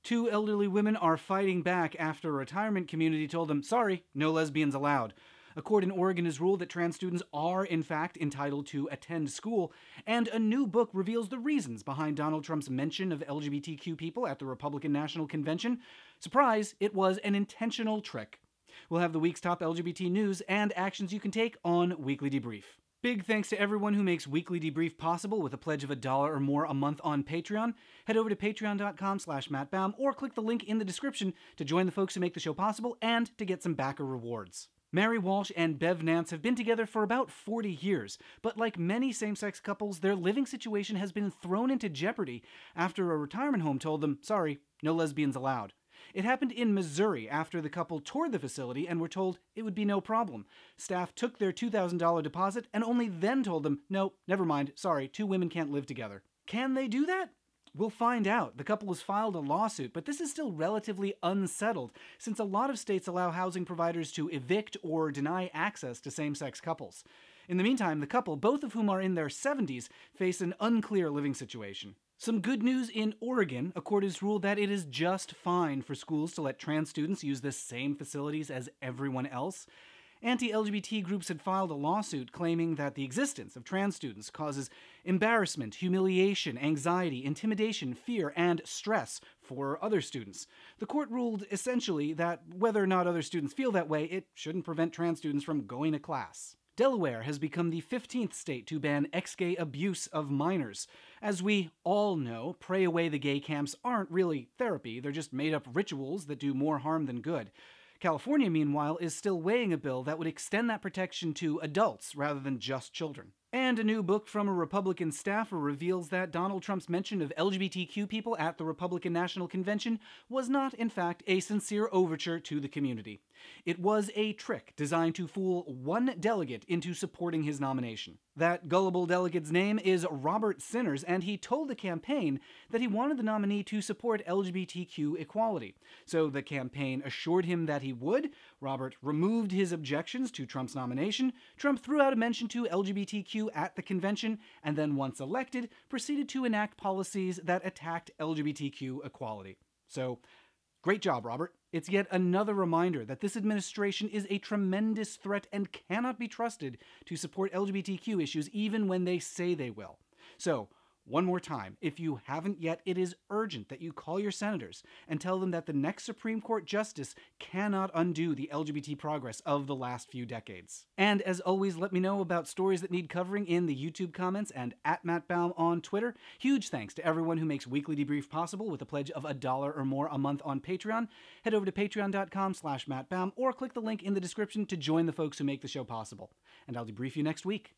Two elderly women are fighting back after a retirement community told them, sorry, no lesbians allowed. A court in Oregon has ruled that trans students are, in fact, entitled to attend school, and a new book reveals the reasons behind Donald Trump's mention of LGBTQ people at the Republican National Convention. Surprise, it was an intentional trick. We'll have the week's top LGBT news and actions you can take on Weekly Debrief. Big thanks to everyone who makes Weekly Debrief possible with a pledge of $1 or more a month on Patreon. Head over to patreon.com/mattbaum or click the link in the description to join the folks who make the show possible and to get some backer rewards. Mary Walsh and Bev Nance have been together for about 40 years, but like many same-sex couples, their living situation has been thrown into jeopardy after a retirement home told them, sorry, no lesbians allowed. It happened in Missouri after the couple toured the facility and were told it would be no problem. Staff took their $2,000 deposit and only then told them, no, never mind, sorry, two women can't live together. Can they do that? We'll find out. The couple has filed a lawsuit, but this is still relatively unsettled, since a lot of states allow housing providers to evict or deny access to same-sex couples. In the meantime, the couple, both of whom are in their 70s, face an unclear living situation. Some good news in Oregon. A court has ruled that it is just fine for schools to let trans students use the same facilities as everyone else. Anti-LGBT groups had filed a lawsuit claiming that the existence of trans students causes embarrassment, humiliation, anxiety, intimidation, fear, and stress for other students. The court ruled essentially that whether or not other students feel that way, it shouldn't prevent trans students from going to class. Delaware has become the 15th state to ban ex-gay abuse of minors. As we all know, pray away the gay camps aren't really therapy, they're just made-up rituals that do more harm than good. California, meanwhile, is still weighing a bill that would extend that protection to adults rather than just children. And a new book from a Republican staffer reveals that Donald Trump's mention of LGBTQ people at the Republican National Convention was not, in fact, a sincere overture to the community. It was a trick designed to fool one delegate into supporting his nomination. That gullible delegate's name is Robert Sinners, and he told the campaign that he wanted the nominee to support LGBTQ equality. So the campaign assured him that he would. Robert removed his objections to Trump's nomination. Trump threw out a mention to LGBTQ at the convention, and then once elected, proceeded to enact policies that attacked LGBTQ equality. So, great job, Robert. It's yet another reminder that this administration is a tremendous threat and cannot be trusted to support LGBTQ issues even when they say they will. So, one more time, if you haven't yet, it is urgent that you call your senators and tell them that the next Supreme Court justice cannot undo the LGBT progress of the last few decades. And as always, let me know about stories that need covering in the YouTube comments and at @MattBaum on Twitter. Huge thanks to everyone who makes Weekly Debrief possible with a pledge of $1 or more a month on Patreon. Head over to patreon.com/MattBaum or click the link in the description to join the folks who make the show possible. And I'll debrief you next week.